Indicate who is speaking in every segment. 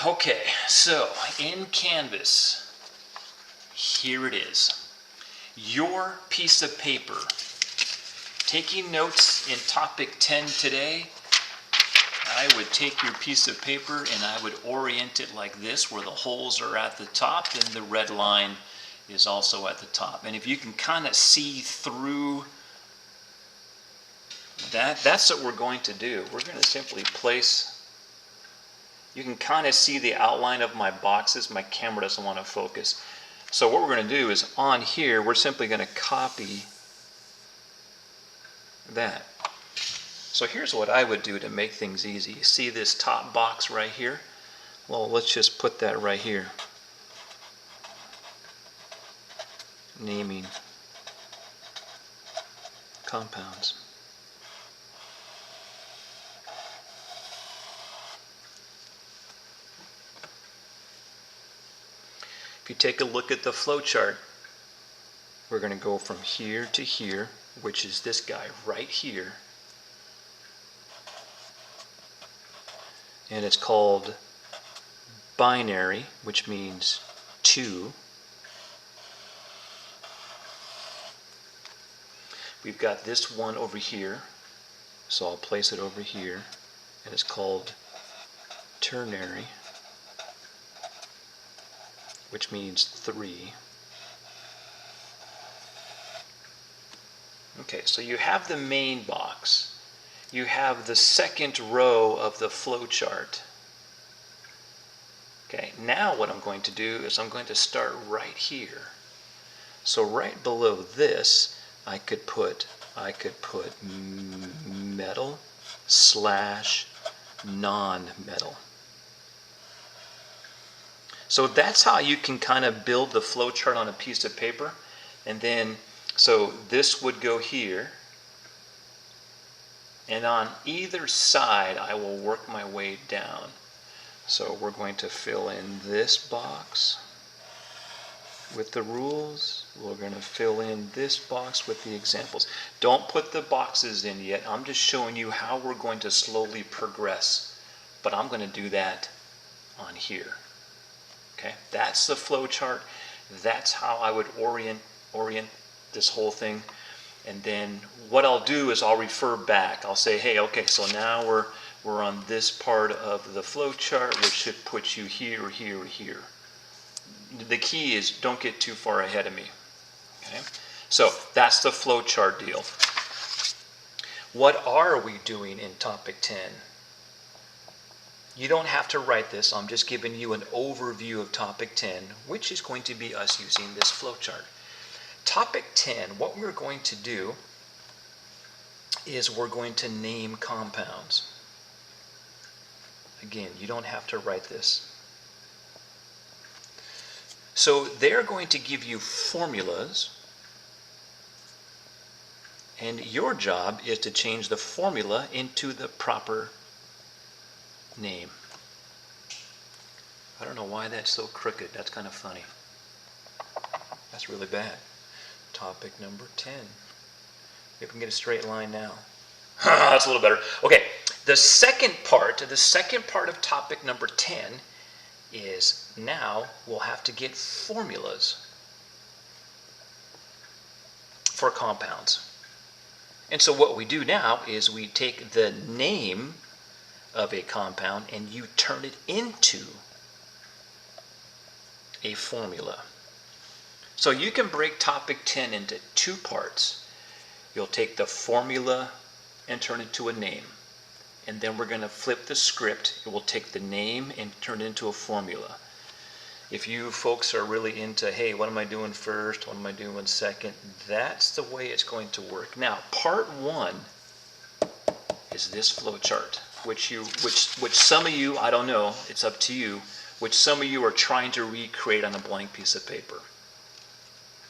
Speaker 1: Okay, so in Canvas, here it is. Your piece of paper. Taking notes in topic 10 today, I would take your piece of paper and I would orient it like this, where the holes are at the top and the red line is also at the top. And if you can kind of see through that, that's what we're going to do. We're going to simply place, you can kind of see the outline of my boxes. My camera doesn't want to focus. So what we're going to do is on here, we're simply going to copy that. So here's what I would do to make things easy. You see this top box right here? Well, let's just put that right here. Naming compounds. If you take a look at the flow chart, we're going to go from here to here, which is this guy right here. And it's called binary, which means 2. We've got this one over here, so I'll place it over here, and it's called ternary, which means 3. Okay, so you have the main box. You have the second row of the flow chart. Okay, now what I'm going to do is I'm going to start right here. So right below this, I could put metal / non-metal. So that's how you can kind of build the flow chart on a piece of paper. And then, so this would go here. And on either side, I will work my way down. So we're going to fill in this box with the rules. We're going to fill in this box with the examples. Don't put the boxes in yet. I'm just showing you how we're going to slowly progress. But I'm going to do that on here. Okay, that's the flow chart. That's how I would orient this whole thing. And then what I'll do is I'll refer back. I'll say, hey, okay, so now we're on this part of the flow chart, which should put you here, here, here. The key is don't get too far ahead of me. Okay? So that's the flow chart deal. What are we doing in topic 10? You don't have to write this. I'm just giving you an overview of topic 10, which is going to be us using this flow chart. Topic 10, what we're going to do is we're going to name compounds. Again, you don't have to write this. So they're going to give you formulas, and your job is to change the formula into the proper name. I don't know why that's so crooked. That's kind of funny. That's really bad. Topic number 10. If we can get a straight line now. That's a little better. Okay, the second part of topic number 10 is now we'll have to get formulas for compounds. And so what we do now is we take the name of a compound and you turn it into a formula. So you can break topic 10 into 2 parts. You'll take the formula and turn it to a name. And then we're going to flip the script. It will take the name and turn it into a formula. If you folks are really into, hey, what am I doing first? What am I doing second? That's the way it's going to work. Now, part 1 is this flow chart, which some of you, I don't know, it's up to you, which some of you are trying to recreate on a blank piece of paper.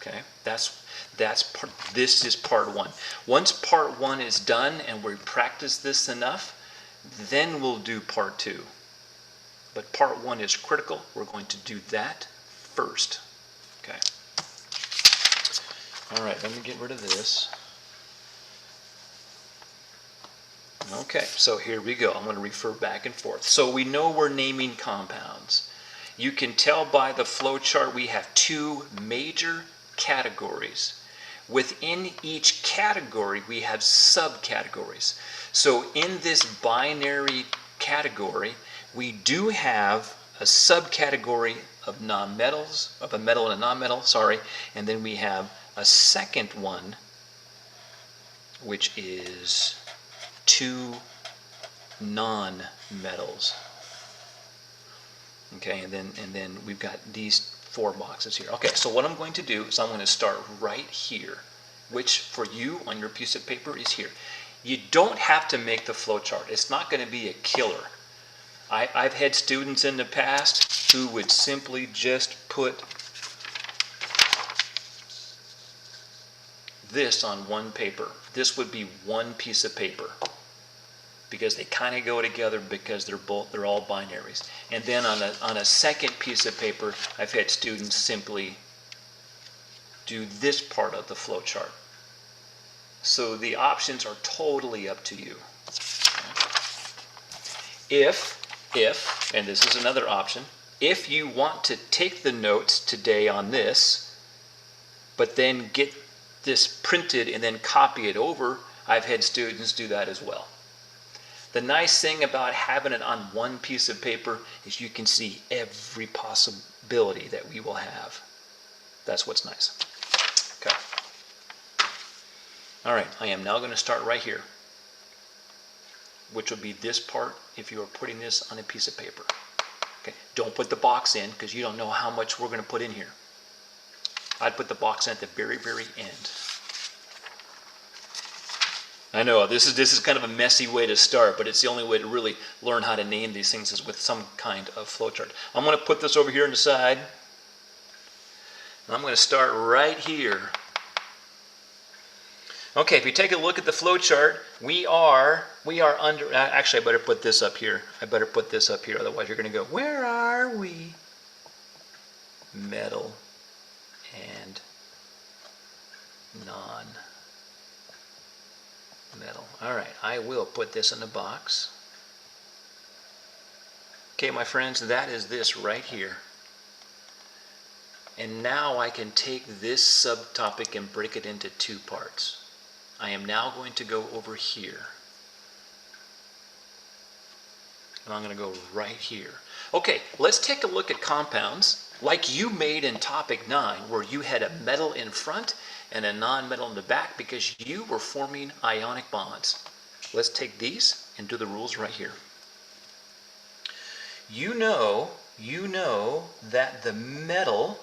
Speaker 1: Okay, this is part 1. Once part 1 is done and we practice this enough, then we'll do part 2. But part 1 is critical. We're going to do that first. Okay. All right, let me get rid of this. Okay, so here we go. I'm going to refer back and forth. So we know we're naming compounds. you can tell by the flow chart we have two major categories. Within each category, we have subcategories. So in this binary category, we do have a subcategory of nonmetals, of a metal and a nonmetal, sorry, and then we have a second one, which is two non-metals. Okay, and then we've got these 4 boxes here. Okay, so what I'm going to do is I'm going to start right here, which for you on your piece of paper is here. You don't have to make the flow chart. It's not going to be a killer. I've had students in the past who would simply just put this on one paper. This would be one piece of paper, because they kind of go together because they're all binaries. And then on a second piece of paper, I've had students simply do this part of the flow chart. So the options are totally up to you. If, and this is another option, if you want to take the notes today on this, but then get this printed and then copy it over, I've had students do that as well. The nice thing about having it on one piece of paper is you can see every possibility that we will have. That's what's nice. Okay. All right, I am now going to start right here, which will be this part if you are putting this on a piece of paper. Okay, don't put the box in because you don't know how much we're going to put in here. I'd put the box in at the very, very end. I know this is kind of a messy way to start, but it's the only way to really learn how to name these things is with some kind of flowchart. I'm going to put this over here on the side, and I'm going to start right here. Okay, if you take a look at the flowchart, we are under. Actually, I better put this up here. Otherwise, you're going to go, where are we? Metal and non-metal. All right, I will put this in the box. Okay, my friends, that is this right here. And now I can take this subtopic and break it into 2 parts. I am now going to go over here. And I'm going to go right here. Okay, let's take a look at compounds like you made in topic 9, where you had a metal in front and a non-metal in the back because you were forming ionic bonds. Let's take these and do the rules right here. You know that the metal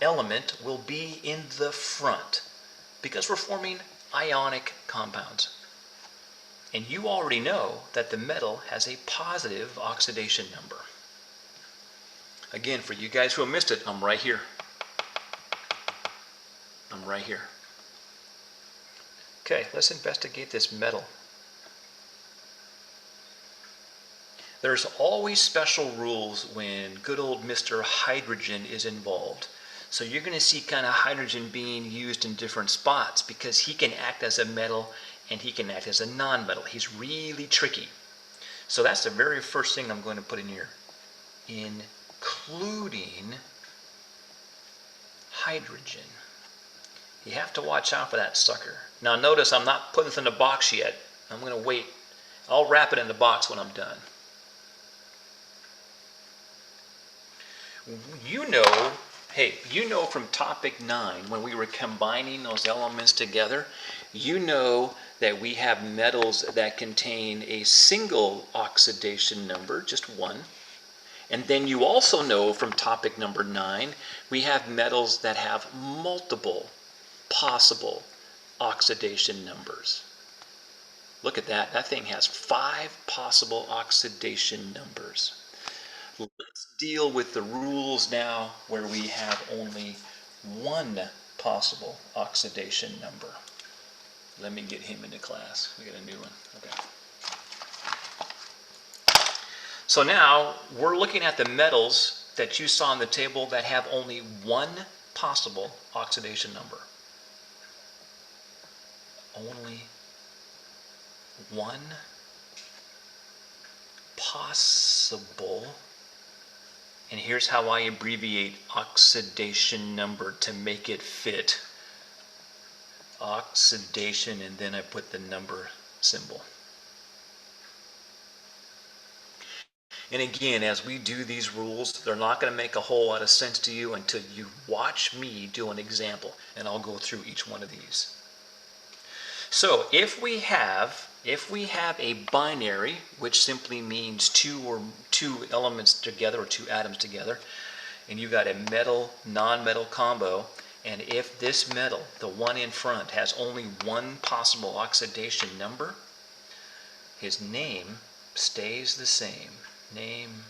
Speaker 1: element will be in the front because we're forming ionic compounds. And you already know that the metal has a positive oxidation number. Again, for you guys who have missed it, I'm right here. I'm right here. Okay, let's investigate this metal. There's always special rules when good old Mr. Hydrogen is involved. So you're going to see kind of hydrogen being used in different spots because he can act as a metal and he can act as a non-metal. He's really tricky. So that's the very first thing I'm going to put in here. Including hydrogen. You have to watch out for that sucker. Now notice I'm not putting this in the box yet. I'm going to wait. I'll wrap it in the box when I'm done. You know from topic 9, when we were combining those elements together, you know that we have metals that contain a single oxidation number, just 1. And then you also know from topic number 9, we have metals that have multiple possible oxidation numbers. Look at that. That thing has 5 possible oxidation numbers. Let's deal with the rules now where we have only 1 possible oxidation number. Let me get him into class. We got a new one. Okay. So now we're looking at the metals that you saw on the table that have only 1 possible oxidation number. Only 1 possible. And here's how I abbreviate oxidation number to make it fit. Oxidation, and then I put the number symbol. And again, as we do these rules, they're not going to make a whole lot of sense to you until you watch me do an example, and I'll go through each one of these. So if we have a binary, which simply means two elements together or two atoms together, and you've got a metal non-metal combo, and if this metal, the one in front, has only one possible oxidation number, his name stays the same. Name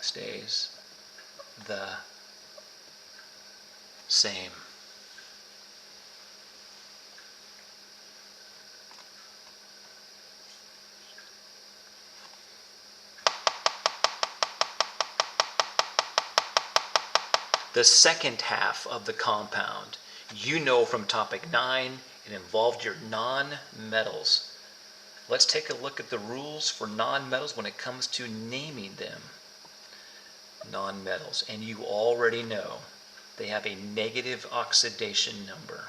Speaker 1: stays the same. The second half of the compound, you know from topic 9, it involved your non-metals. Let's take a look at the rules for non-metals when it comes to naming them. Non-metals, and you already know they have a negative oxidation number.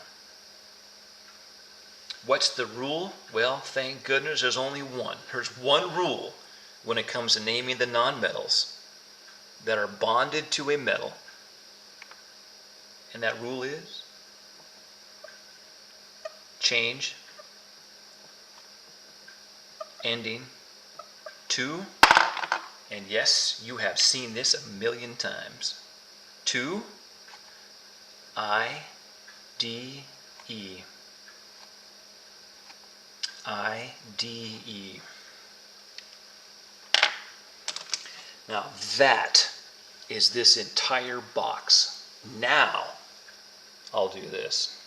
Speaker 1: What's the rule? Well, thank goodness there's only one. There's one rule when it comes to naming the non-metals that are bonded to a metal. And that rule is change ending to, and yes, you have seen this a million times, to I-D-E. I-D-E. Now that is this entire box. Now I'll do this.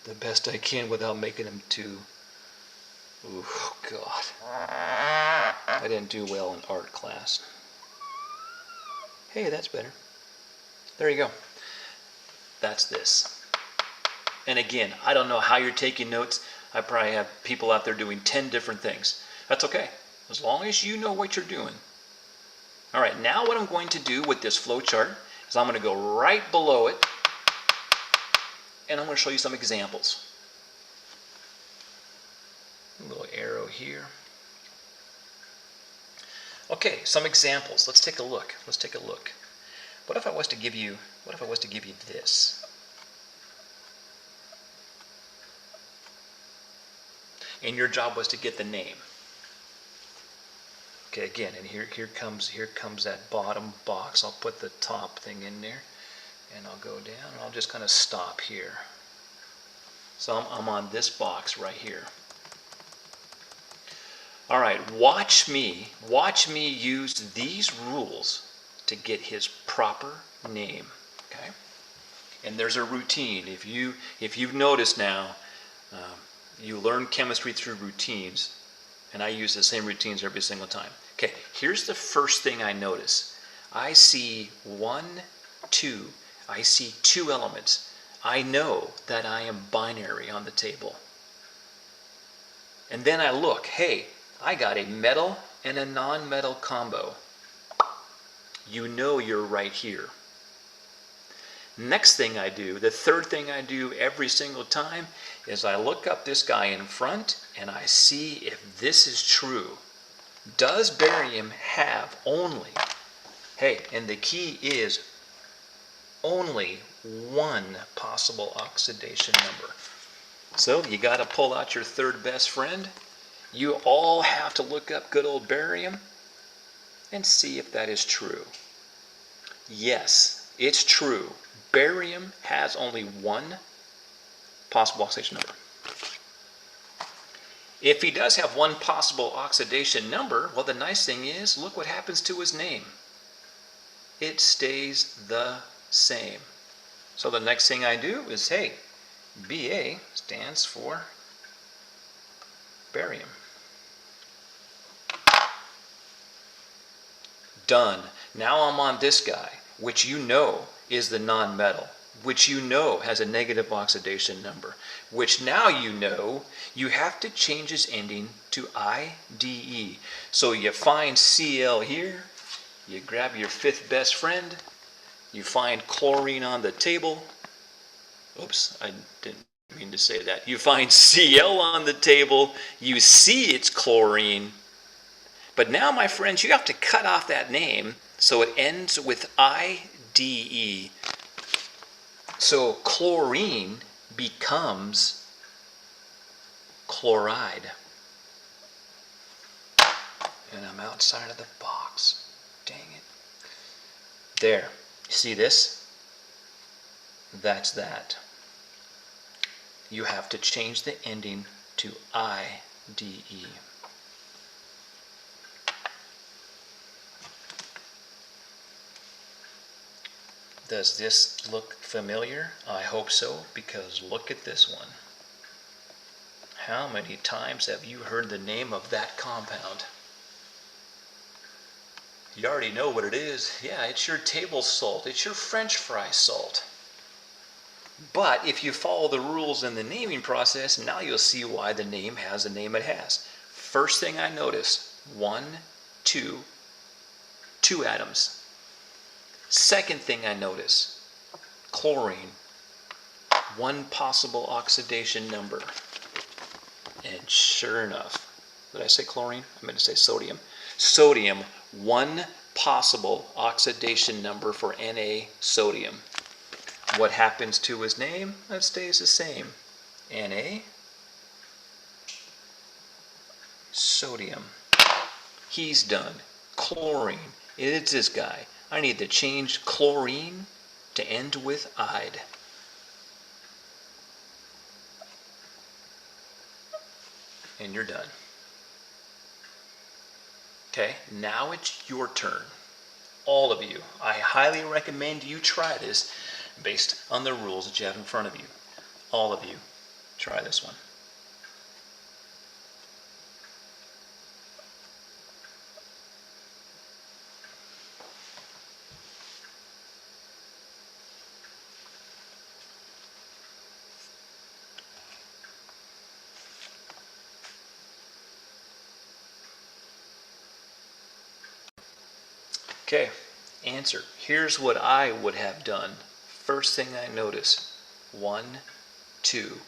Speaker 1: The best I can without making them too. Oh God. I didn't do well in art class. Hey, that's better. There you go. That's this. And again, I don't know how you're taking notes. I probably have people out there doing 10 different things. That's okay, as long as you know what you're doing. All right, now what I'm going to do with this flow chart is I'm going to go right below it, and I'm going to show you some examples. A little arrow here. Okay, some examples. Let's take a look. Let's take a look. What if I was to give you this? And your job was to get the name. Okay, again, and here comes that bottom box. I'll put the top thing in there, and I'll go down, and I'll just kind of stop here. So I'm on this box right here. All right, watch me use these rules to get his proper name. Okay, and there's a routine. If you've noticed now, you learn chemistry through routines. And I use the same routines every single time. Okay, here's the first thing I notice. I see 1, 2. I see 2 elements. I know that I am binary on the table. And then I look, hey, I got a metal and a non-metal combo. You know you're right here. Next thing I do, the third thing I do every single time, is I look up this guy in front and I see if this is true. Does barium have only, hey, and the key is only one possible oxidation number. So you got to pull out your third best friend. You all have to look up good old barium and see if that is true. Yes, it's true. Barium has only one possible oxidation number. If he does have one possible oxidation number, well, the nice thing is, look what happens to his name. It stays the same. So the next thing I do is, hey, Ba stands for barium. Done. Now I'm on this guy, which you know is the non-metal. which you know has a negative oxidation number, which now you know you have to change its ending to IDE. So you find Cl here, you grab your fifth best friend, you find chlorine on the table. Oops, I didn't mean to say that. You find Cl on the table, you see it's chlorine, but now, my friends, you have to cut off that name so it ends with IDE. So chlorine becomes chloride. And I'm outside of the box. Dang it. There. You see this? That's that. You have to change the ending to IDE. Does this look familiar? I hope so, because look at this one. How many times have you heard the name of that compound? You already know what it is. Yeah, it's your table salt. It's your French fry salt. But if you follow the rules in the naming process, now you'll see why the name has the name it has. First thing I notice, 1, 2, 2 atoms. Second thing I notice, chlorine, 1 possible oxidation number. And sure enough, did I say chlorine? I meant to say sodium. Sodium, 1 possible oxidation number for Na sodium. What happens to his name? It stays the same. Na, sodium. He's done. Chlorine, it's this guy. I need to change chlorine to end with ide. And you're done. Okay, now it's your turn. All of you. I highly recommend you try this based on the rules that you have in front of you. All of you, try this one. Okay, answer. Here's what I would have done. First thing I notice, 1, 2.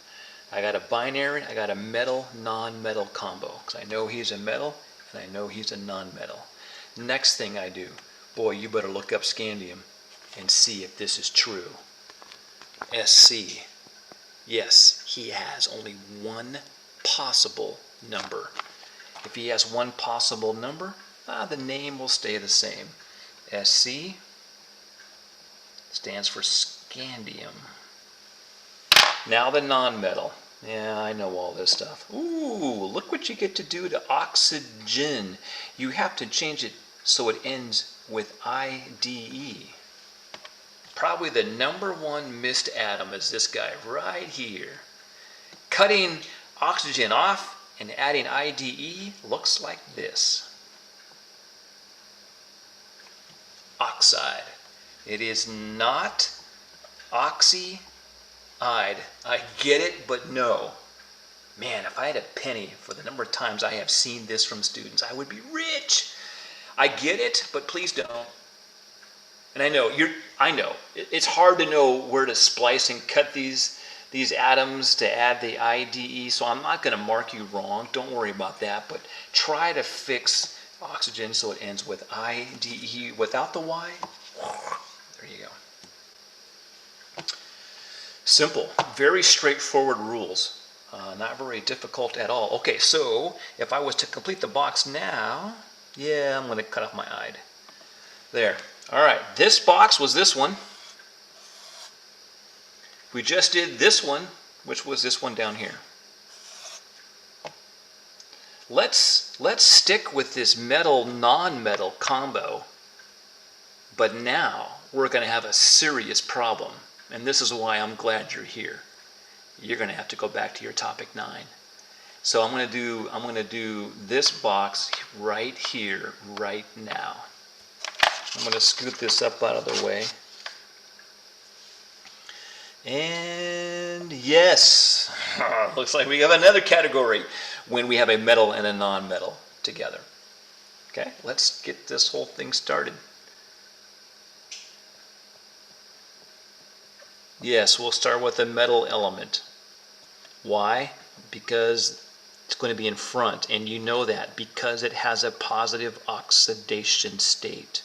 Speaker 1: I got a binary, I got a metal, non-metal combo. Because I know he's a metal, and I know he's a non-metal. Next thing I do, boy, you better look up scandium and see if this is true. SC. Yes, he has only 1 possible number. If he has 1 possible number, the name will stay the same. SC stands for scandium. Now the nonmetal. Yeah, I know all this stuff. Ooh, look what you get to do to oxygen. You have to change it so it ends with IDE. Probably the #1 missed atom is this guy right here. Cutting oxygen off and adding IDE looks like this. Oxide. It is not oxide. I get it, but no. Man, if I had a penny for the number of times I have seen this from students, I would be rich. I get it, but please don't. And I know it's hard to know where to splice and cut these atoms to add the IDE, so I'm not going to mark you wrong. Don't worry about that, but try to fix oxygen so it ends with IDE without the Y. There you go. Simple, very straightforward rules. Not very difficult at all. Okay, so if I was to complete the box now, yeah, I'm going to cut off my ide. There. All right, this box was this one. We just did this one, which was this one down here. Let's stick with this metal non-metal combo, but now we're going to have a serious problem, and this is why I'm glad you're here. You're going to have to go back to your topic 9. So I'm going to do this box right here, right now. I'm going to scoot this up out of the way. And yes, looks like we have another category when we have a metal and a non-metal together. Okay, let's get this whole thing started. Yes, we'll start with a metal element. Why? Because it's going to be in front, and you know that because it has a positive oxidation state.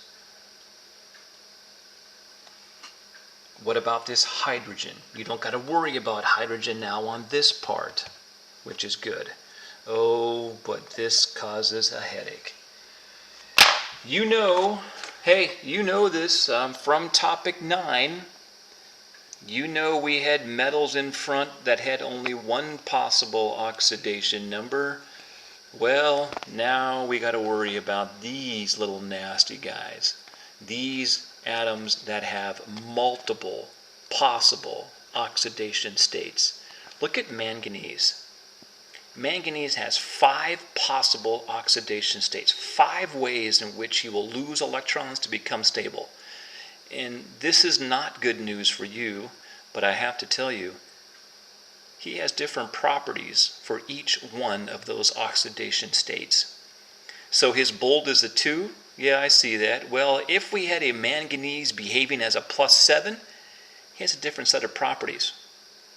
Speaker 1: What about this hydrogen? You don't got to worry about hydrogen now on this part, which is good. Oh, but this causes a headache. You know, hey, you know this from topic 9. You know we had metals in front that had only one possible oxidation number. Well, now we got to worry about these little nasty guys. These atoms that have multiple possible oxidation states. Look at manganese. Manganese has 5 possible oxidation states, 5 ways in which he will lose electrons to become stable. And this is not good news for you, but I have to tell you, he has different properties for each one of those oxidation states. So his bold is a 2, yeah, I see that. Well, if we had a manganese behaving as a +7, he has a different set of properties.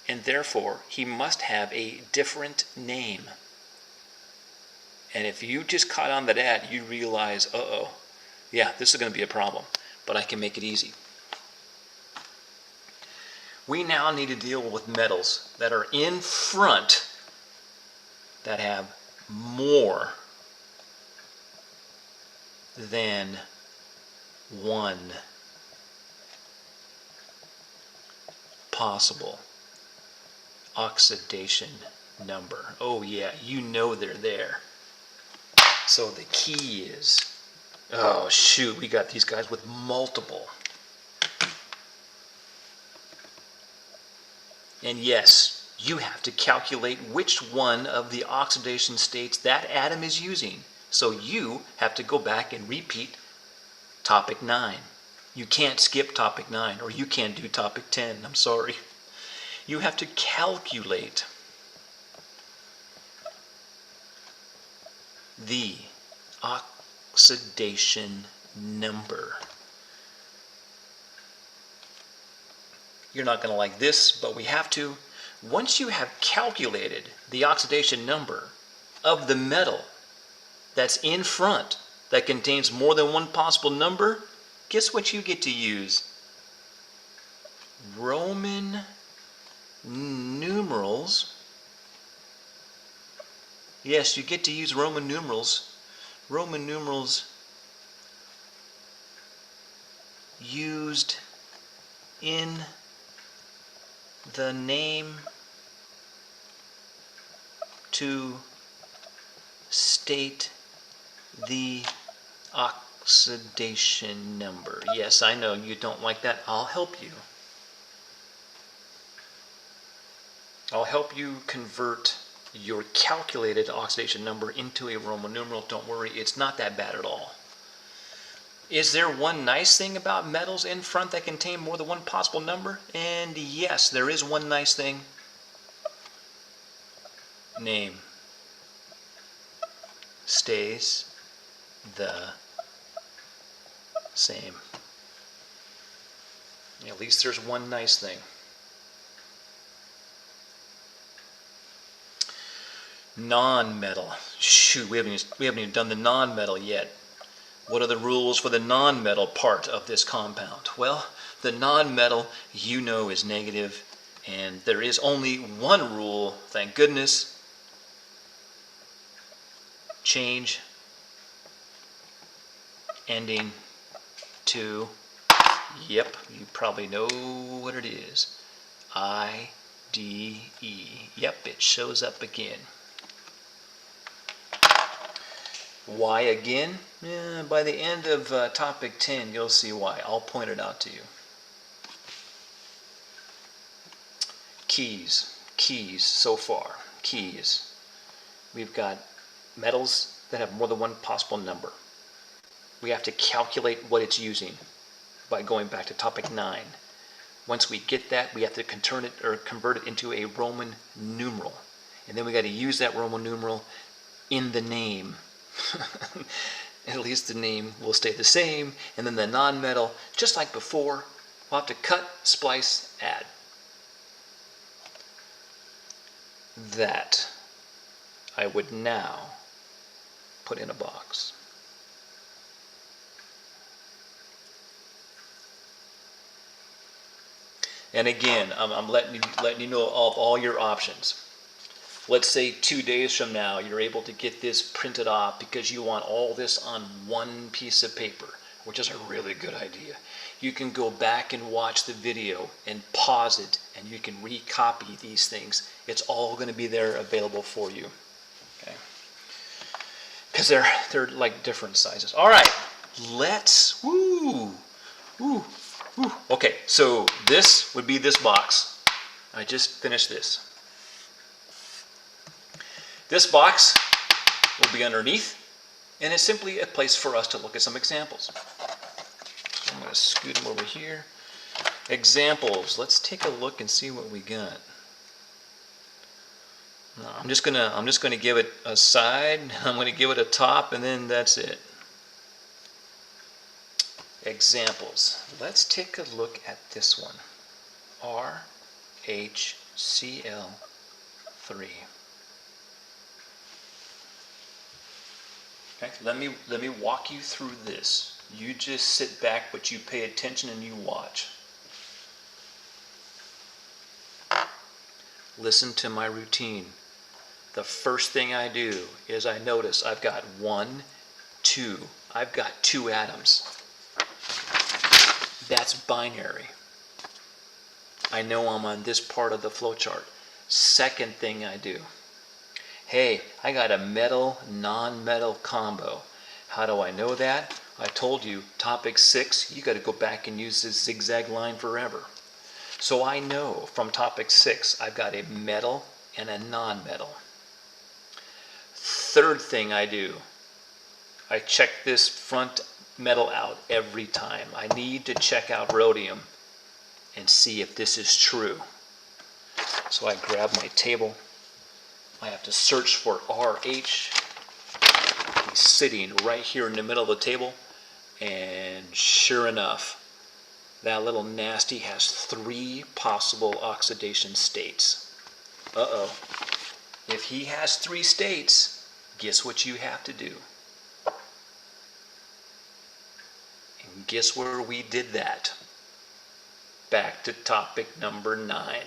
Speaker 1: And therefore, he must have a different name. And if you just caught on to that, you realize, uh-oh, yeah, this is going to be a problem. But I can make it easy. We now need to deal with metals that are in front that have more than one possible oxidation number. Oh yeah, you know they're there. So the key is, oh shoot, we got these guys with multiple. And yes, you have to calculate which one of the oxidation states that atom is using. So you have to go back and repeat topic 9. You can't skip topic 9, or you can't do topic 10. I'm sorry. You have to calculate the oxidation number. You're not going to like this, but we have to. Once you have calculated the oxidation number of the metal that's in front that contains more than one possible number, guess what you get to use? Roman numerals. Yes, you get to use Roman numerals. Roman numerals used in the name to state the oxidation number. Yes, I know you don't like that. I'll help you. I'll help you convert your calculated oxidation number into a Roman numeral. Don't worry, it's not that bad at all. Is there one nice thing about metals in front that contain more than one possible number? And yes, there is one nice thing. Name stays the same. At least there's one nice thing. Non-metal. Shoot, we haven't even done the non-metal yet. What are the rules for the non-metal part of this compound? Well, the non-metal, you know, is negative, and there is only one rule, thank goodness. Change ending to, yep, you probably know what it is, IDE. Yep, it shows up again. Why again? By the end of topic 10, you'll see why. I'll point it out to you. Keys so far. Keys. We've got metals that have more than one possible number. We have to calculate what it's using by going back to topic 9. Once we get that, we have to convert it into a Roman numeral. And then we got to use that Roman numeral in the name. At least the name will stay the same. And then the non-metal, just like before, we'll have to cut, splice, add. That I would now put in a box. And again, I'm letting you know of all your options. Let's say 2 days from now, you're able to get this printed off because you want all this on one piece of paper, which is a really good idea. You can go back and watch the video and pause it, and you can recopy these things. It's all going to be there available for you. Okay? Because they're like different sizes. All right, let's, Okay, so this would be this box. I just finished this. This box will be underneath, and it's simply a place for us to look at some examples. So I'm going to scoot them over here. Examples. Let's take a look and see what we got. No, I'm just gonna give it a side. I'm going to give it a top, and then that's it. Examples. Let's take a look at this one. RHCl3. Okay, let me walk you through this. You just sit back, but you pay attention and you watch. Listen to my routine. The first thing I do is I notice I've got 1, 2. I've got 2 atoms. That's binary. I know I'm on this part of the flowchart. Second thing I do. Hey, I got a metal, non-metal combo. How do I know that? I told you, topic 6, you got to go back and use this zigzag line forever. So I know from topic 6, I've got a metal and a non-metal. Third thing I do, I check this front metal out every time. I need to check out rhodium and see if this is true. So I grab my table. I have to search for RH. He's sitting right here in the middle of the table, and sure enough, that little nasty has 3 possible oxidation states. Uh-oh. If he has 3 states, guess what you have to do? And guess where we did that? Back to topic number 9.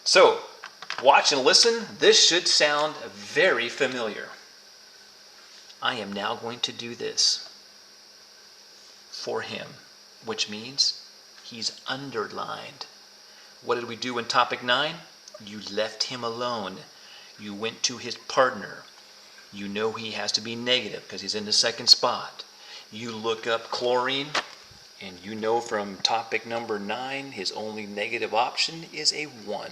Speaker 1: So, watch and listen. This should sound very familiar. I am now going to do this for him, which means he's underlined. What did we do in topic 9? You left him alone. You went to his partner. You know he has to be negative because he's in the second spot. You look up chlorine, and you know from topic number 9, his only negative option is a 1.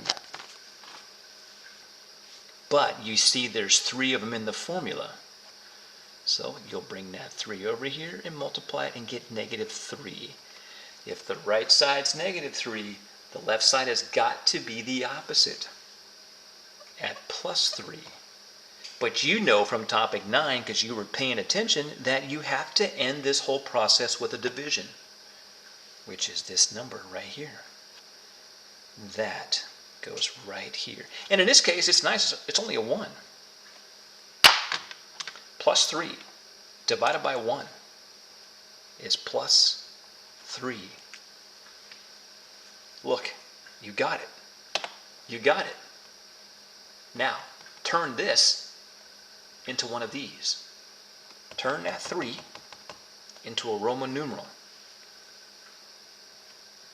Speaker 1: But you see there's 3 of them in the formula. So you'll bring that 3 over here and multiply it and get -3. If the right side's -3, the left side has got to be the opposite at +3. But you know from topic 9, because you were paying attention, that you have to end this whole process with a division, which is this number right here. That goes right here. And in this case, it's nice. It's only a 1. +3 divided by 1 is +3. Look, you got it. You got it. Now, turn this into one of these. Turn that 3 into a Roman numeral.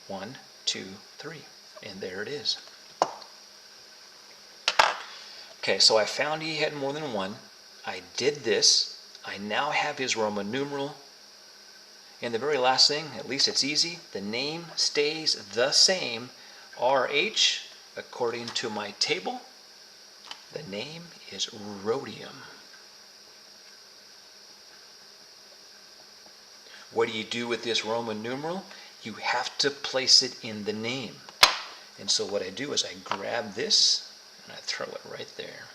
Speaker 1: 1, 2, 3. And there it is. Okay, so I found he had more than 1. I did this. I now have his Roman numeral. And the very last thing, at least it's easy, the name stays the same. RH, according to my table, the name is rhodium. What do you do with this Roman numeral? You have to place it in the name. And so what I do is I grab this and I throw it right there.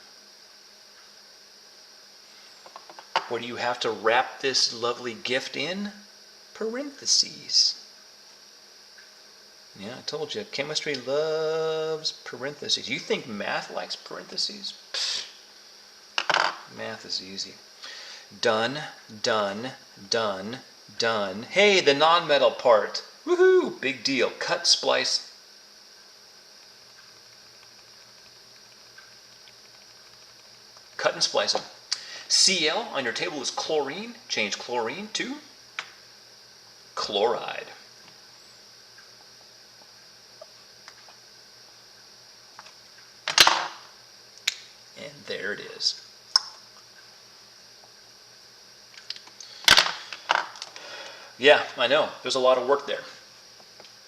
Speaker 1: What do you have to wrap this lovely gift in? Parentheses. Yeah, I told you, chemistry loves parentheses. You think math likes parentheses? Pfft. Math is easy. Done, done, done, done. Hey, the non-metal part. Woohoo! Big deal. Cut, splice. Cut and splice them. Cl on your table is chlorine. Change chlorine to chloride. And there it is. Yeah, I know. There's a lot of work there.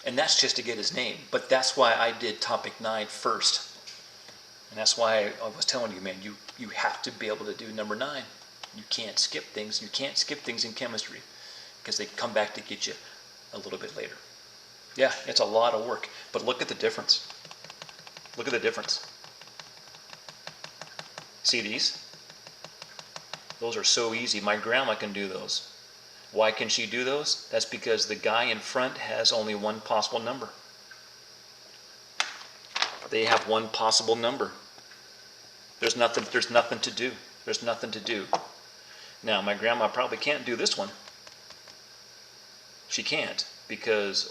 Speaker 1: And that's just to get his name. But that's why I did topic 9 first. And that's why I was telling you, man, you have to be able to do number 9. You can't skip things. You can't skip things in chemistry because they come back to get you a little bit later. Yeah, it's a lot of work. But look at the difference. Look at the difference. See these? Those are so easy. My grandma can do those. Why can she do those? That's because the guy in front has only one possible number. They have one possible number. There's nothing to do. There's nothing to do. Now, my grandma probably can't do this one. She can't because,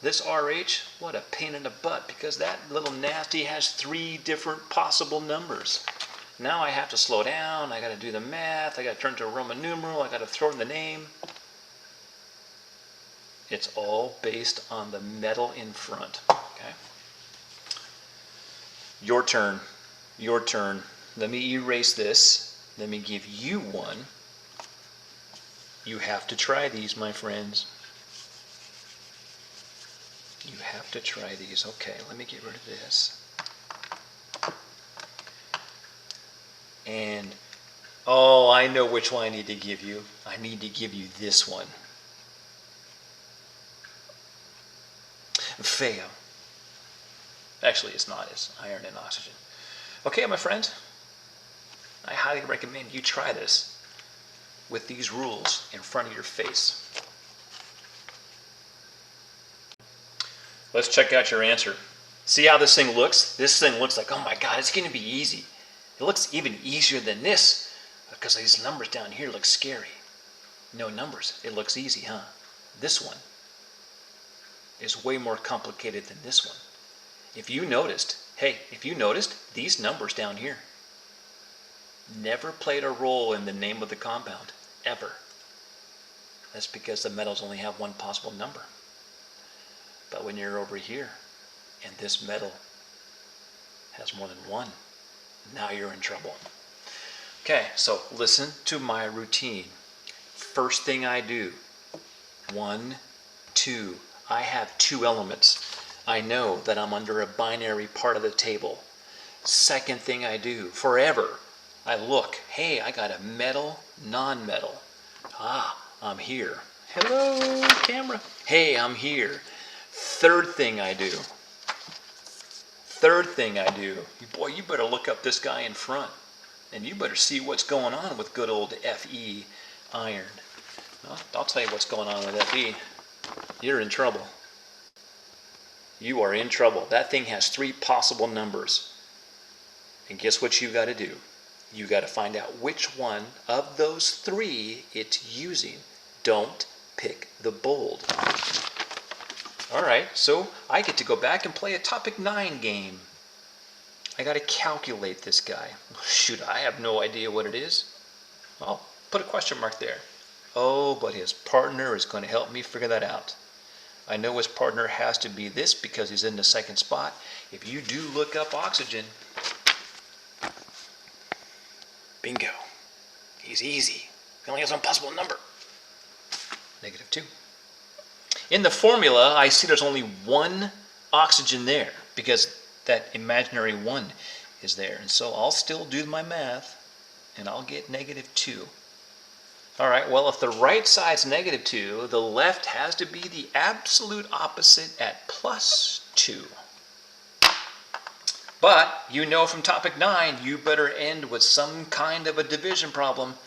Speaker 1: this RH, what a pain in the butt, because that little nasty has 3 different possible numbers. Now I have to slow down, I got to do the math, I got to turn to a Roman numeral, I got to throw in the name. It's all based on the metal in front. Okay. Your turn. Your turn. Let me erase this. Let me give you one. You have to try these, my friends. You have to try these. Okay, let me get rid of this. And, I know which one I need to give you. I need to give you this one. FeO. Actually, it's not. It's iron and oxygen. Okay, my friend. I highly recommend you try this with these rules in front of your face. Let's check out your answer. See how this thing looks? This thing looks like, oh my God, it's going to be easy. It looks even easier than this because these numbers down here look scary. No numbers. It looks easy, huh? This one is way more complicated than this one. If you noticed, these numbers down here never played a role in the name of the compound, ever. That's because the metals only have one possible number. But when you're over here and this metal has more than one, now you're in trouble. Okay, so listen to my routine. First thing I do, 1, 2. I have 2 elements. I know that I'm under a binary part of the table. Second thing I do, forever, I look. Hey, I got a metal, non-metal. I'm here. Hello, camera. Hey, I'm here. Third thing I do. Boy, you better look up this guy in front. And you better see what's going on with good old Fe iron. Well, I'll tell you what's going on with Fe. You're in trouble. You are in trouble. That thing has 3 possible numbers. And guess what you got to do? You got to find out which one of those 3 it's using. Don't pick the bold. All right, so I get to go back and play a topic 9 game. I got to calculate this guy. Shoot, I have no idea what it is. I'll put a question mark there. Oh, but his partner is going to help me figure that out. I know his partner has to be this because he's in the second spot. If you do look up oxygen, bingo. He's easy. He only has one possible number. -2. In the formula, I see there's only 1 oxygen there because that imaginary 1 is there. And so I'll still do my math and I'll get -2. All right, well, if the right side's -2, the left has to be the absolute opposite at +2. But you know from topic 9, you better end with some kind of a division problem,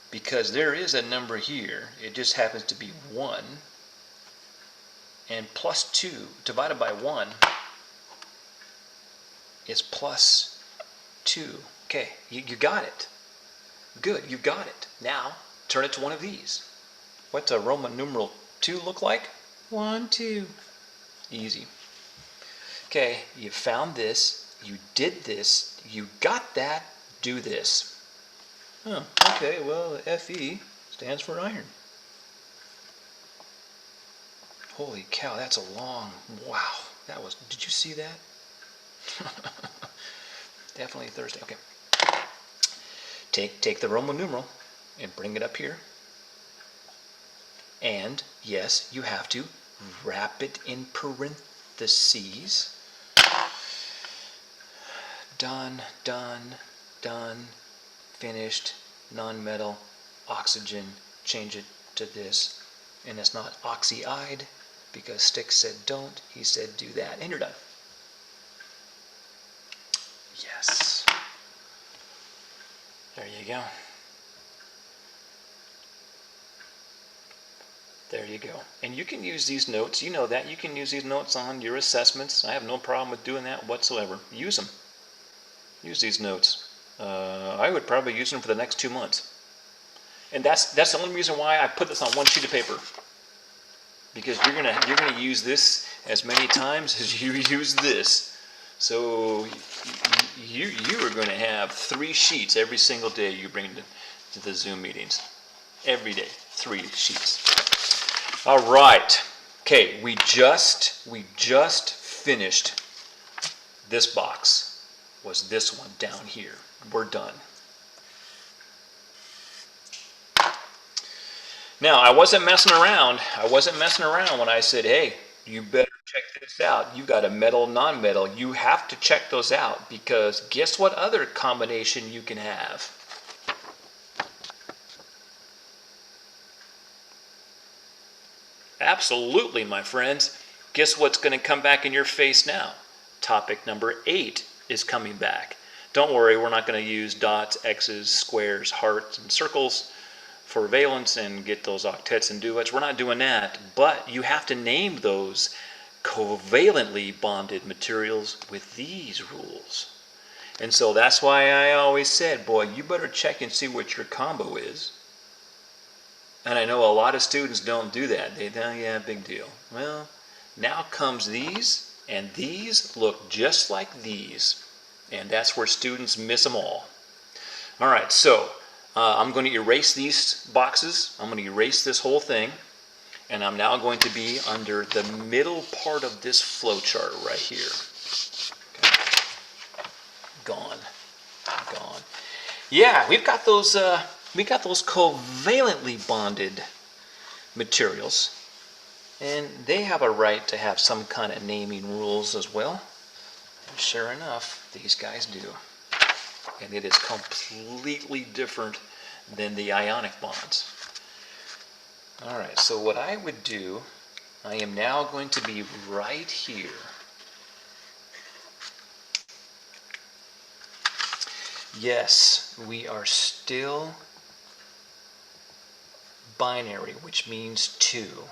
Speaker 1: because there is a number here. It just happens to be 1. And +2 divided by 1 is +2. Okay, you got it. Good, you got it. Now, turn it to one of these. What's a Roman numeral 2 look like? 1, 2. Easy. Okay, you found this, you did this, you got that, do this. Oh, okay, well, Fe stands for iron. Holy cow, that's a long, wow. That was, did you see that? Definitely Thursday, okay. Take the Roman numeral and bring it up here. And, yes, you have to wrap it in parentheses. Done, done, done, finished, non-metal, oxygen, change it to this. And it's not oxyide, because Stick said don't, he said do that, and you're done. Yes. There you go. There you go. And you can use these notes, you know that, you can use these notes on your assessments. I have no problem with doing that whatsoever. Use them. Use these notes. I would probably use them for the next 2 months. And that's the only reason why I put this on one sheet of paper. Because you're gonna use this as many times as you use this. So you are going to have 3 sheets every single day you bring to the Zoom meetings. Every day, 3 sheets. All right. Okay, we just finished this box. Was this one down here. We're done. Now, I wasn't messing around. I wasn't messing around when I said, hey, you better check this out. You got a metal, non-metal. You have to check those out, because guess what other combination you can have? Absolutely, my friends. Guess what's going to come back in your face now? Topic number 8 is coming back. Don't worry, we're not going to use dots, X's, squares, hearts, and circles for valence and get those octets and duets. We're not doing that, but you have to name those covalently bonded materials with these rules. And so that's why I always said, boy, you better check and see what your combo is. And I know a lot of students don't do that. They think, yeah, big deal. Well, now comes these, and these look just like these. And that's where students miss them all. All right, so I'm going to erase these boxes. I'm going to erase this whole thing. And I'm now going to be under the middle part of this flowchart right here. Okay. Gone. Gone. Yeah, we've got those covalently bonded materials. And they have a right to have some kind of naming rules as well. And sure enough, these guys do. And it is completely different than the ionic bonds. All right, so what I would do, I am now going to be right here. Yes, we are still binary, which means 2.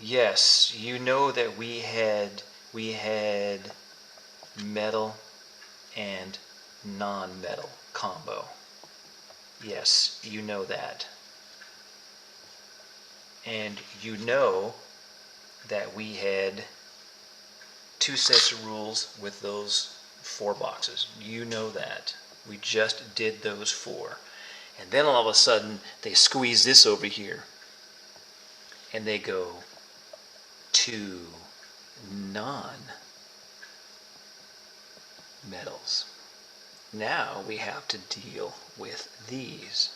Speaker 1: Yes, you know that we had metal and non-metal combo. Yes, you know that. And you know that we had 2 sets of rules with those 4 boxes. You know that. We just did those 4. And then all of a sudden, they squeeze this over here. And they go 2 non-metals. Now we have to deal with these.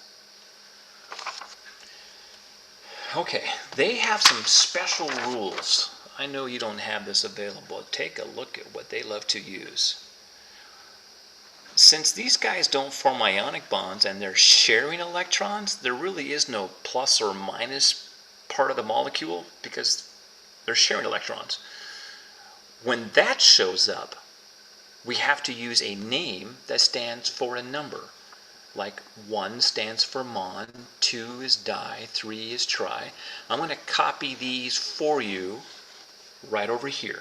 Speaker 1: Okay, they have some special rules. I know you don't have this available. Take a look at what they love to use. since these guys don't form ionic bonds and they're sharing electrons, there really is no plus or minus part of the molecule because they're sharing electrons. When that shows up, we have to use a name that stands for a number. Like 1 stands for mon, 2 is di, 3 is tri. I'm going to copy these for you right over here.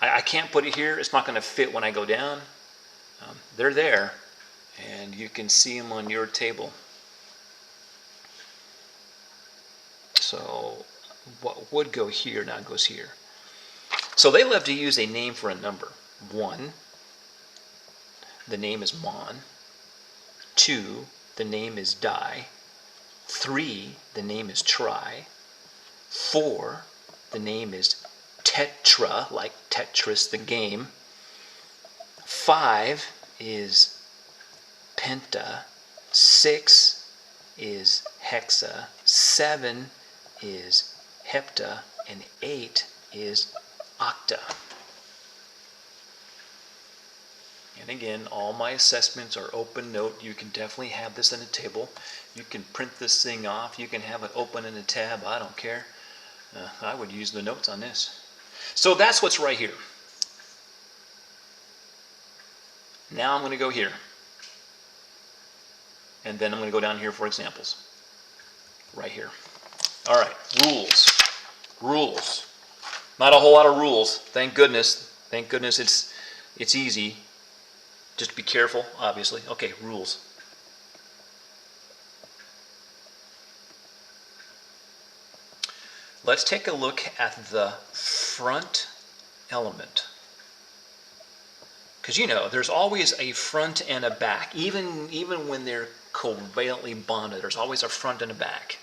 Speaker 1: I can't put it here. It's not going to fit when I go down. They're there, and you can see them on your table. So what would go here now goes here. So they love to use a name for a number. 1, the name is mon. 2, the name is di. 3, the name is tri. 4, the name is tetra, like Tetris the game. 5 is penta. 6 is hexa. 7 is hepta. And 8 is octa. And again, all my assessments are open note. You can definitely have this in a table. You can print this thing off. You can have it open in a tab. I don't care. I would use the notes on this. So that's what's right here. Now I'm going to go here. And then I'm going to go down here for examples. Right here. All right, rules. Rules. Not a whole lot of rules. Thank goodness. Thank goodness it's easy. Just be careful, obviously. Okay, rules. Let's take a look at the front element. Because you know, there's always a front and a back. Even when they're covalently bonded, there's always a front and a back.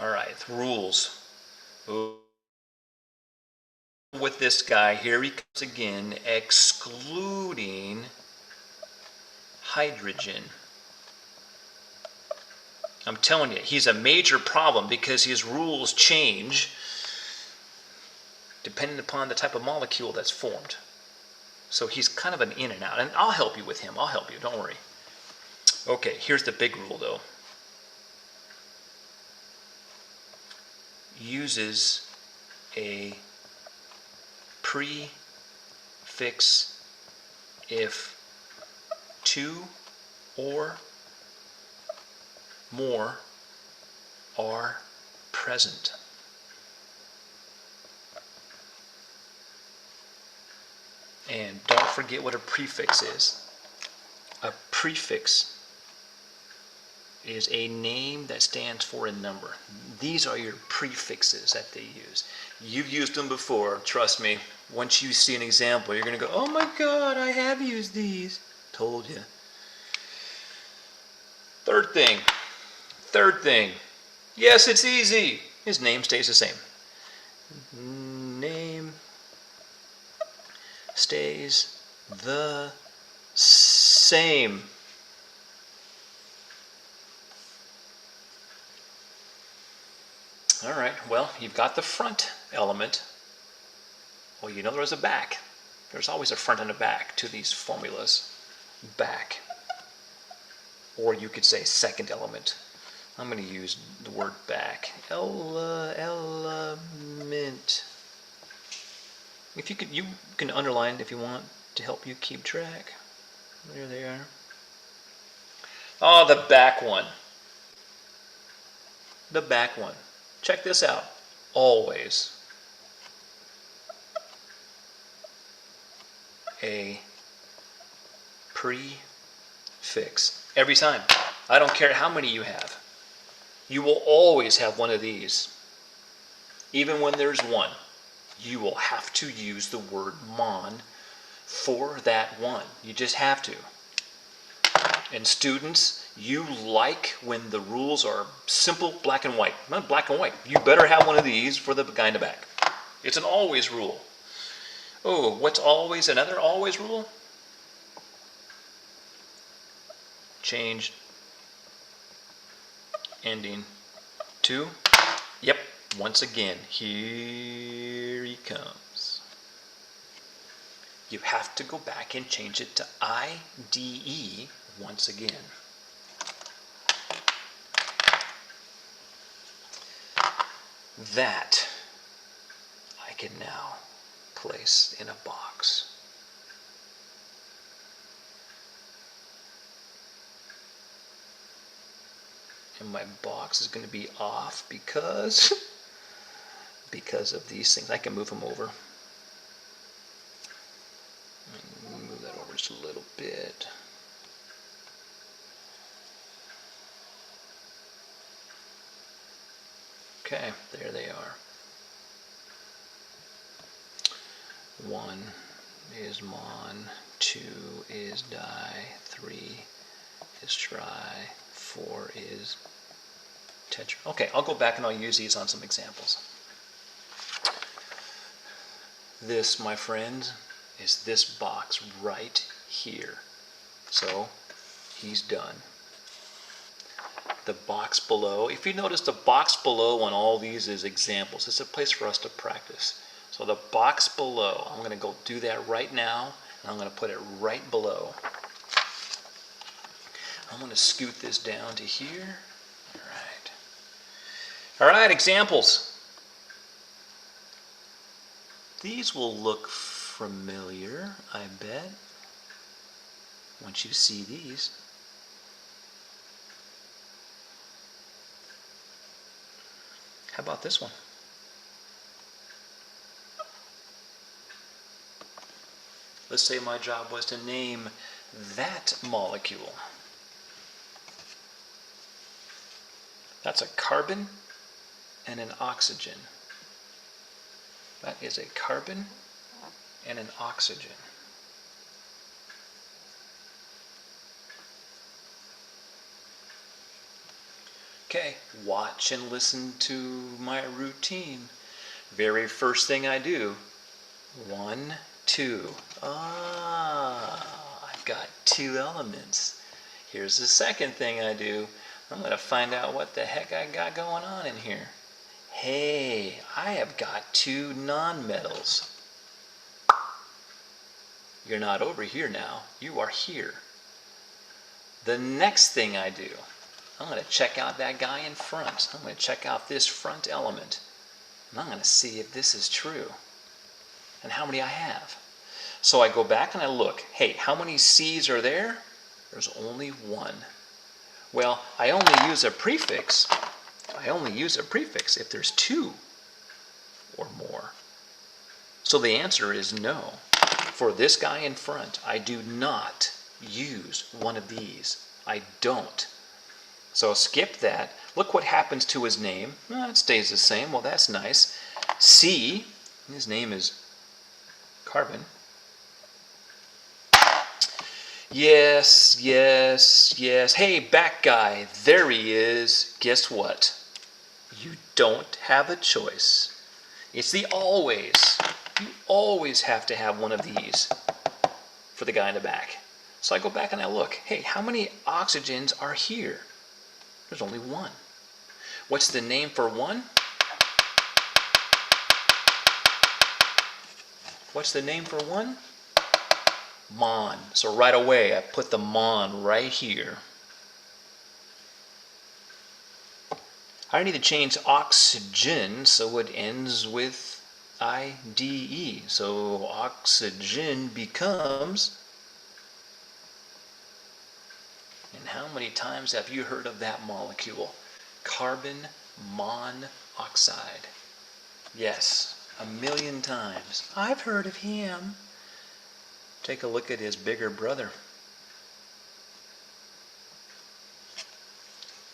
Speaker 1: All right, rules. With this guy, here he comes again, excluding hydrogen. I'm telling you, he's a major problem because his rules change depending upon the type of molecule that's formed. So he's kind of an in and out. And I'll help you with him. I'll help you. Don't worry. Okay, here's the big rule, though. Uses a prefix if 2 or more are present. And don't forget what a prefix is. A prefix is a name that stands for a number. These are your prefixes that they use. You've used them before, trust me. Once you see an example, you're going to go, oh my God, I have used these. Told you. Third thing. Yes, it's easy. His name stays the same. Name stays the same. All right, well, you've got the front element. Well, you know there's a back. There's always a front and a back to these formulas. Back. Or you could say second element. I'm going to use the word back. Element. If you could, you can underline if you want to help you keep track. There they are. Oh, the back one. The back one. Check this out. Always a prefix. Every time. I don't care how many you have. You will always have one of these. Even when there's one, you will have to use the word mon for that one. You just have to. And students, you like when the rules are simple, black and white. Not black and white. You better have one of these for the guy in the back. It's an always rule. Oh, what's always another always rule? Change ending to. Yep, once again, here he comes. you have to go back and change it to IDE once again. That I can now place in a box. And my box is going to be off because of these things. I can move them over. Move that over just a little bit. Okay, there they are. 1 is mon, 2 is di, 3 is tri, 4 is tetra. Okay, I'll go back and I'll use these on some examples. This, my friends, is this box right here. So, he's done. The box below, if you notice the box below on all these is examples. It's a place for us to practice. So the box below, I'm going to go do that right now, and I'm going to put it right below. I'm going to scoot this down to here. All right, examples. These will look familiar, I bet, once you see these. How about this one? Let's say my job was to name that molecule. That's a carbon and an oxygen. That is a carbon and an oxygen. Okay, watch and listen to my routine. Very first thing I do, 1, 2. I've got 2 elements. Here's the second thing I do. I'm going to find out what the heck I got going on in here. Hey, I have got 2 nonmetals. You're not over here now. You are here. The next thing I do, I'm going to check out that guy in front. I'm going to check out this front element. And I'm going to see if this is true and how many I have. So I go back and I look. Hey, how many C's are there? There's only 1. Well, I only use a prefix. I only use a prefix if there's 2 or more. So the answer is no. For this guy in front, I do not use one of these. I don't. So skip that. Look what happens to his name. Well, it stays the same. Well, that's nice. C, his name is carbon. Yes, yes, yes. Hey, back guy, there he is. Guess what? You don't have a choice. It's the always. You always have to have one of these for the guy in the back. So I go back and I look. Hey, how many oxygens are here? There's only 1. What's the name for 1? What's the name for 1? Mon. So right away, I put the mon right here. I need to change oxygen so it ends with IDE. So oxygen becomes, and how many times have you heard of that molecule? Carbon monoxide. Yes, 1,000,000 times. I've heard of him. Take a look at his bigger brother.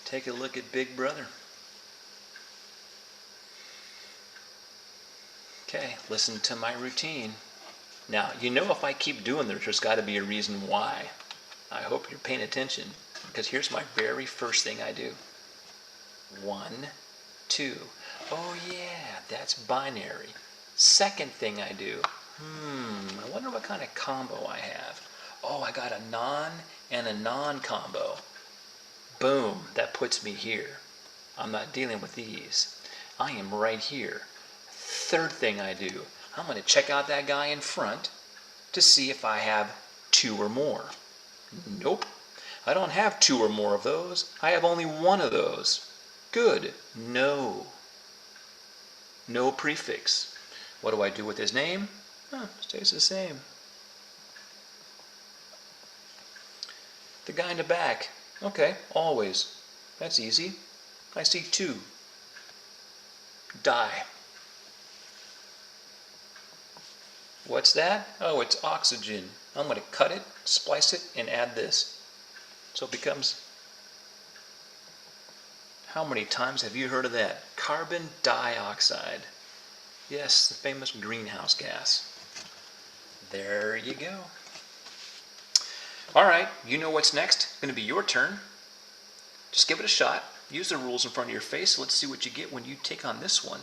Speaker 1: Take a look at Big Brother. Okay, listen to my routine. Now, you know if I keep doing this, there's got to be a reason why. I hope you're paying attention, because here's my very first thing I do. 1, 2. Oh yeah, that's binary. Second thing I do, I wonder what kind of combo I have. Oh, I got a non and a non combo. Boom, that puts me here. I'm not dealing with these. I am right here. Third thing I do, I'm going to check out that guy in front. to see if I have 2 or more. Nope, I don't have 2 or more of those. I have only 1 of those. Good, no. No prefix. What do I do with his name? Stays the same. The guy in the back. Okay, always. That's easy. I see 2. Die. What's that? Oh, it's oxygen. I'm going to cut it, splice it, and add this. So it becomes... How many times have you heard of that? Carbon dioxide. Yes, the famous greenhouse gas. There you go. All right, you know what's next. It's going to be your turn. Just give it a shot. Use the rules in front of your face. Let's see what you get when you take on this one.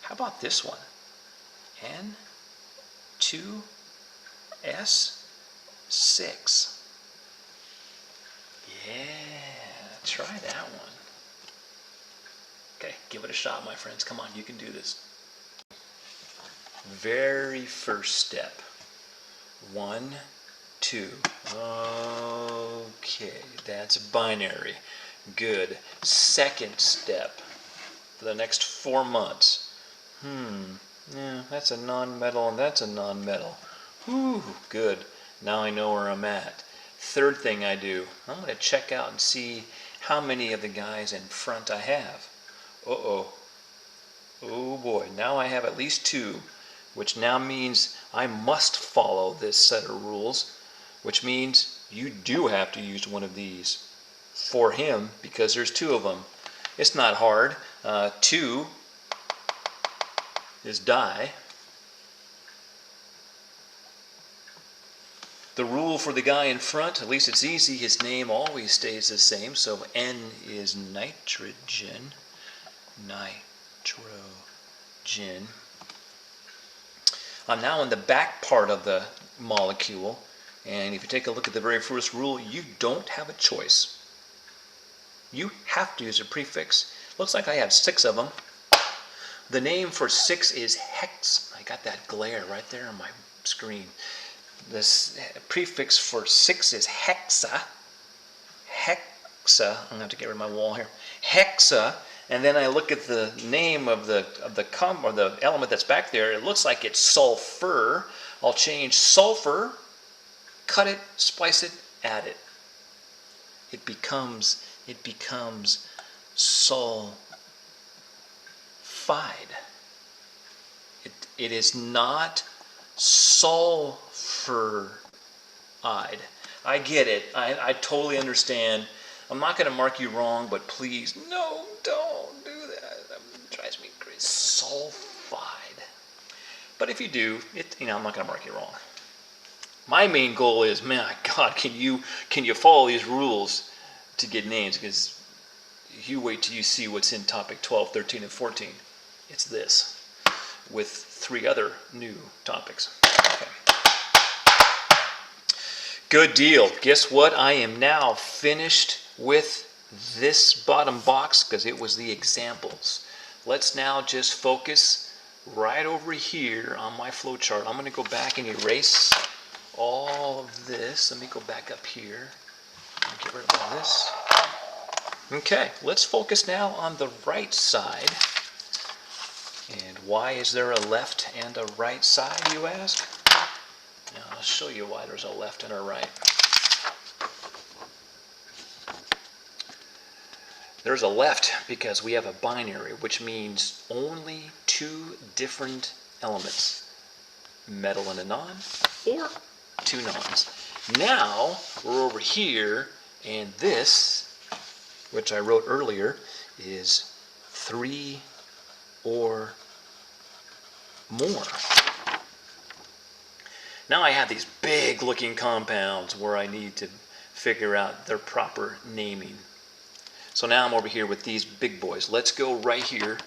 Speaker 1: How about this one? N2S6. Yeah, try that one. Okay, give it a shot, my friends. Come on, you can do this. Very first step. 1, 2. Okay, that's binary. Good. Second step. For the next 4 months. Yeah, that's a non-metal and that's a non-metal. Whew, good. Now I know where I'm at. Third thing I do, I'm going to check out and see how many of the guys in front I have. Uh-oh. Oh boy, now I have at least 2, which now means I must follow this set of rules, which means you do have to use one of these for him because there's 2 of them. It's not hard. 2 is die. The rule for the guy in front, at least it's easy, his name always stays the same, so N is nitrogen. Nitrogen. I'm now in the back part of the molecule, and if you take a look at the very first rule, you don't have a choice. You have to use a prefix. Looks like I have 6 of them. The name for 6 is hex. I got that glare right there on my screen. This prefix for 6 is hexa. Hexa. I'm going to have to get rid of my wall here. Hexa. And then I look at the name of the element that's back there. It looks like it's sulfur. I'll change sulfur, cut it, splice it, add it. It becomes sulfide. It is not sulfuride. I get it. I totally understand. I'm not going to mark you wrong, but please, no, don't do that. That drives me crazy. Sulfide. But if you do, I'm not going to mark you wrong. My main goal is, man, God, can you follow these rules to get names? Because you wait till you see what's in topic 12, 13, and 14. It's this, with 3 other new topics. Okay. Good deal. Guess what? I am now finished with this bottom box because it was the examples. Let's now just focus right over here on my flowchart. I'm going to go back and erase all of this. Let me go back up here and get rid of all this. Okay, let's focus now on the right side. And why is there a left and a right side, you ask? Now, I'll show you why there's a left and a right. There's a left because we have a binary, which means only 2 different elements, metal and a non, or 2 nons. Now, we're over here, and this, which I wrote earlier, is 3 or more. Now I have these big looking compounds where I need to figure out their proper naming. So now I'm over here with these big boys. Let's go right here.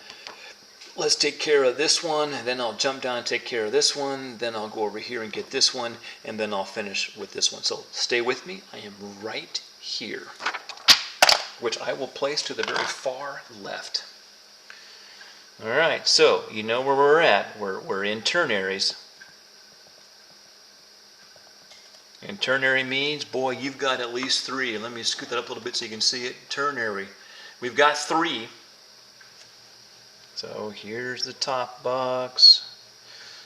Speaker 1: Let's take care of this one, and then I'll jump down and take care of this one, then I'll go over here and get this one, and then I'll finish with this one. So stay with me. I am right here, which I will place to the very far left. All right, so you know where we're at. We're in ternaries. And ternary means, boy, you've got at least 3. Let me scoot that up a little bit so you can see it. Ternary. We've got 3. So here's the top box.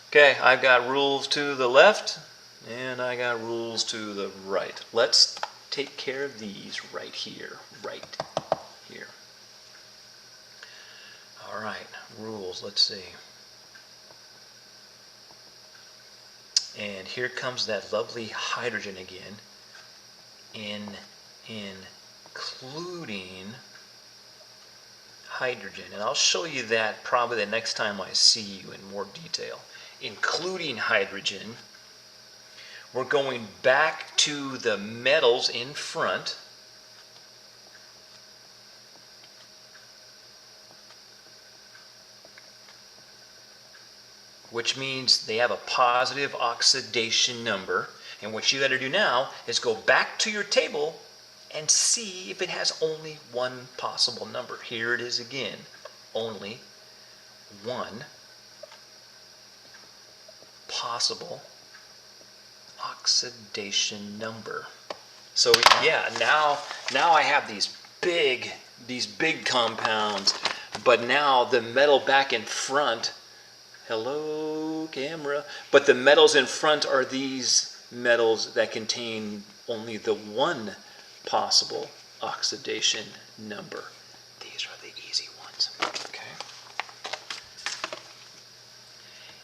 Speaker 1: Okay, I've got rules to the left, and I got rules to the right. Let's take care of these right here. Right here. All right, rules, let's see. And here comes that lovely hydrogen again, including hydrogen. And I'll show you that probably the next time I see you in more detail. Including hydrogen, we're going back to the metals in front. Which means they have a positive oxidation number. And what you got to do now is go back to your table and see if it has only one possible number. Here it is again. Only one possible oxidation number. So yeah, now I have these big compounds, but now the metal back in front. Hello, camera. But the metals in front are these metals that contain only the one possible oxidation number. These are the easy ones. Okay.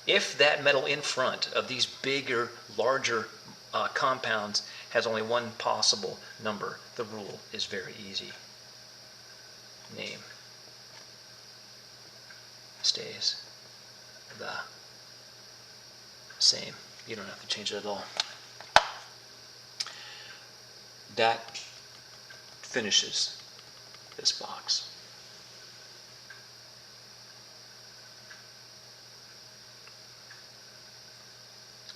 Speaker 1: If that metal in front of these bigger, larger compounds has only one possible number, the rule is very easy. Name stays the same. You don't have to change it at all. That finishes this box.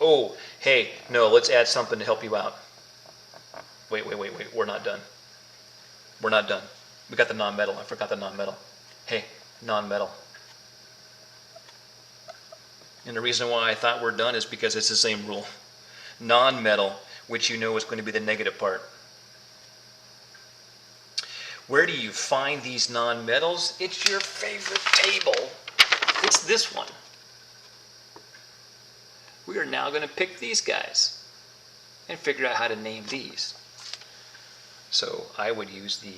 Speaker 1: Oh, hey, no, let's add something to help you out. Wait, we're not done. We're not done. We got the non-metal. I forgot the non-metal. Hey, non-metal. And the reason why I thought we're done is because it's the same rule. Non-metal, which you know is going to be the negative part. Where do you find these non-metals? It's your favorite table. It's this one. We are now going to pick these guys and figure out how to name these. So I would use the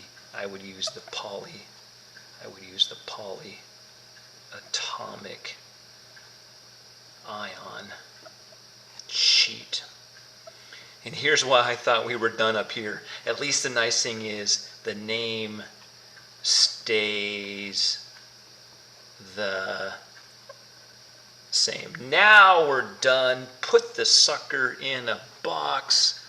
Speaker 1: polyatomic ion sheet. And here's why I thought we were done up here. At least the nice thing is the name stays the same. Now we're done. Put the sucker in a box.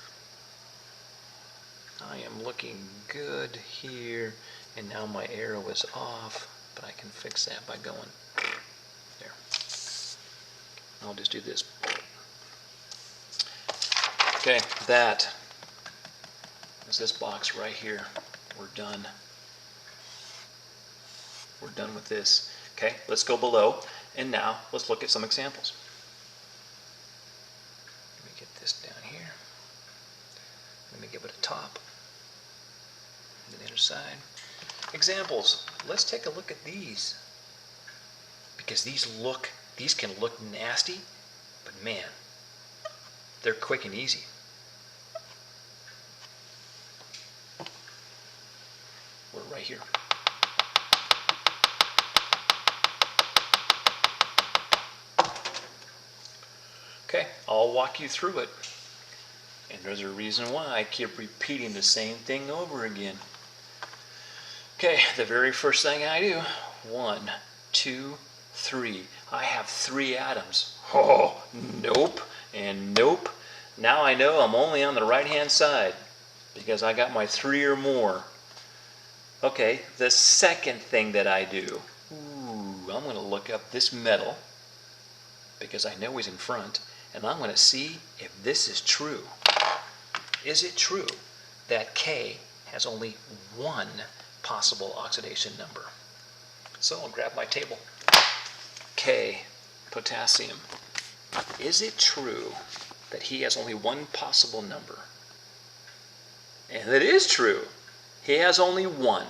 Speaker 1: I am looking good here. And now my arrow is off, but I can fix that by going there. I'll just do this. Okay, that is this box right here. We're done. We're done with this. Okay, let's go below, and now let's look at some examples. Let me get this down here. Let me give it a top. And the other side. Examples. Let's take a look at these. Because these can look nasty, but man, they're quick and easy. We're right here. Okay, I'll walk you through it. And there's a reason why I keep repeating the same thing over again. Okay, the very first thing I do, 1, 2, 3. I have 3 atoms. Oh, nope, and nope. Now I know I'm only on the right-hand side because I got my 3 or more. Okay, the second thing that I do, I'm going to look up this metal because I know he's in front, and I'm going to see if this is true. Is it true that K has only one possible oxidation number? So I'll grab my table. K, potassium. Is it true that he has only one possible number. And it is true. He has only one.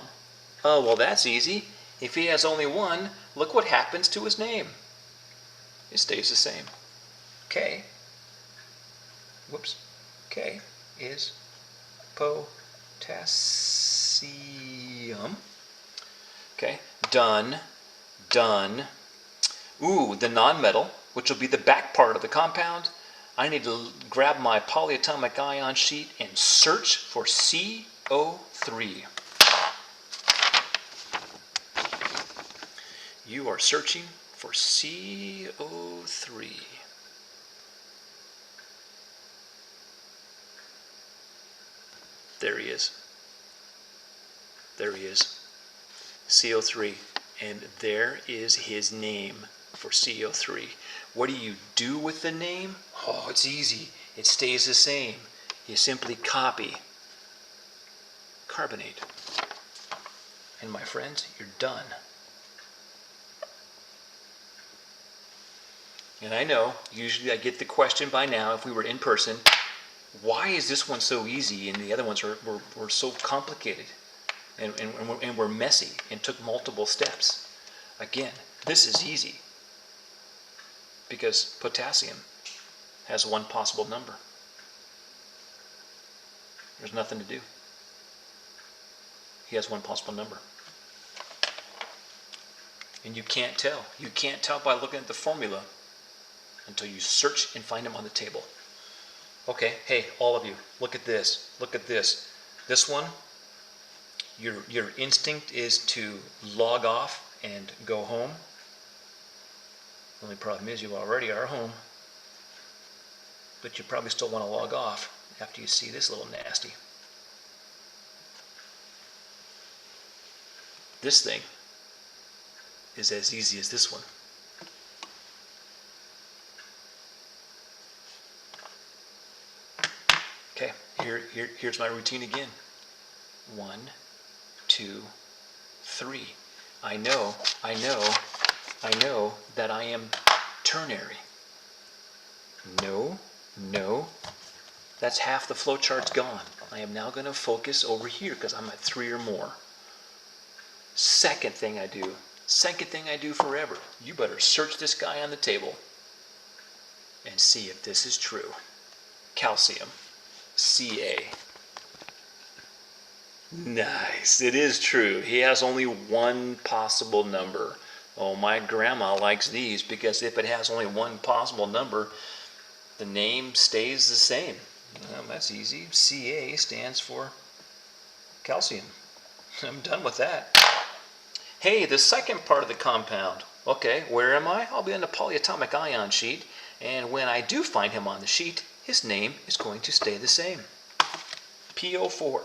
Speaker 1: Oh, well, that's easy. If he has only one, look what happens to his name. It stays the same. K. Whoops. K is potassium. Okay. Done. Done. Ooh, the nonmetal, which will be the back part of the compound. I need to grab my polyatomic ion sheet and search for CO3. You are searching for CO3. There he is. There he is. CO3. And there is his name for CO3. What do you do with the name? Oh, it's easy. It stays the same. You simply copy carbonate. And my friends, you're done. And I know, usually I get the question by now, if we were in person, why is this one so easy and the other ones were so complicated and were messy and took multiple steps? Again, this is easy because potassium has one possible number. There's nothing to do. He has one possible number. And you can't tell. You can't tell by looking at the formula until you search and find him on the table. Okay, hey, all of you, look at this. Look at this. This one, your instinct is to log off and go home. The only problem is you already are home. But you probably still want to log off after you see this little nasty. This thing is as easy as this one. Okay, here's my routine again. 1, 2, 3. I know that I am ternary. No, that's half the flowchart's gone. I am now going to focus over here because I'm at 3 or more. Second thing I do forever, you better search this guy on the table and see if this is true. Calcium, Ca. Nice, it is true. He has only one possible number. Oh, my grandma likes these because if it has only one possible number, the name stays the same. Well, that's easy. Ca stands for calcium. I'm done with that. Hey, the second part of the compound. Okay, where am I? I'll be on the polyatomic ion sheet, and when I do find him on the sheet, his name is going to stay the same. PO4.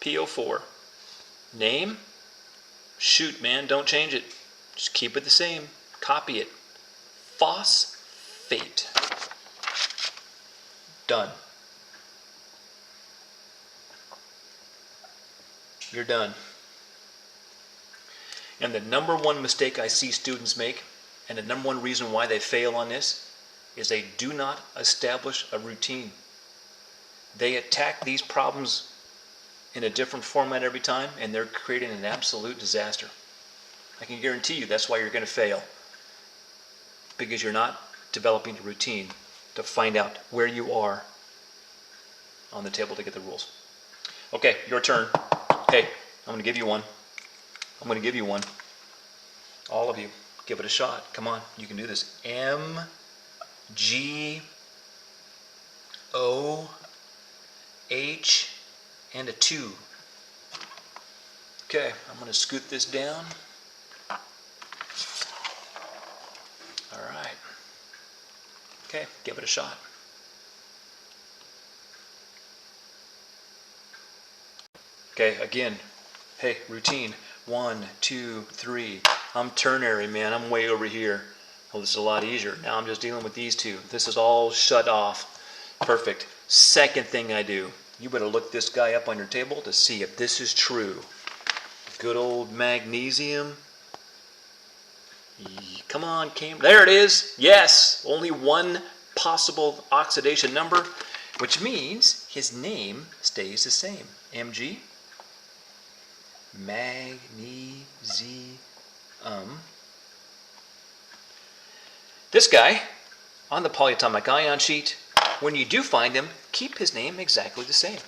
Speaker 1: PO4. Name? Shoot, man, don't change it. Just keep it the same. Copy it. Phosphate. Done. You're done. And the number one mistake I see students make, and the number one reason why they fail on this, is they do not establish a routine. They attack these problems in a different format every time, and they're creating an absolute disaster. I can guarantee you that's why you're going to fail. Because you're not developing a routine to find out where you are on the table to get the rules. Okay, your turn. Okay, I'm going to give you one. I'm going to give you one. All of you, give it a shot. Come on, you can do this. M, G, O, H, and a 2. Okay, I'm going to scoot this down. All right. Okay, give it a shot. Okay, again, hey, routine. 1, 2, 3. I'm ternary, man. I'm way over here. Well, this is a lot easier. Now I'm just dealing with these two. This is all shut off. Perfect. Second thing I do, you better look this guy up on your table to see if this is true. Good old magnesium. Come on, Cam. There it is. Yes, only one possible oxidation number, which means his name stays the same. Mg, magnesium. This guy, on the polyatomic ion sheet, when you do find him, keep his name exactly the same.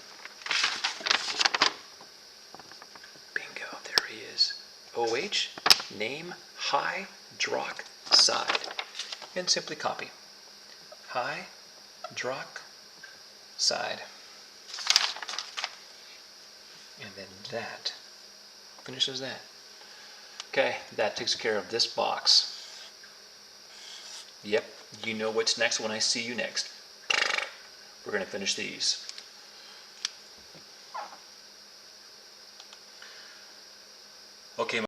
Speaker 1: Bingo, there he is. OH, name hydroxide. And simply copy. Hydroxide. And then that finishes that. Okay, that takes care of this box. Yep, you know what's next when I see you next. We're going to finish these.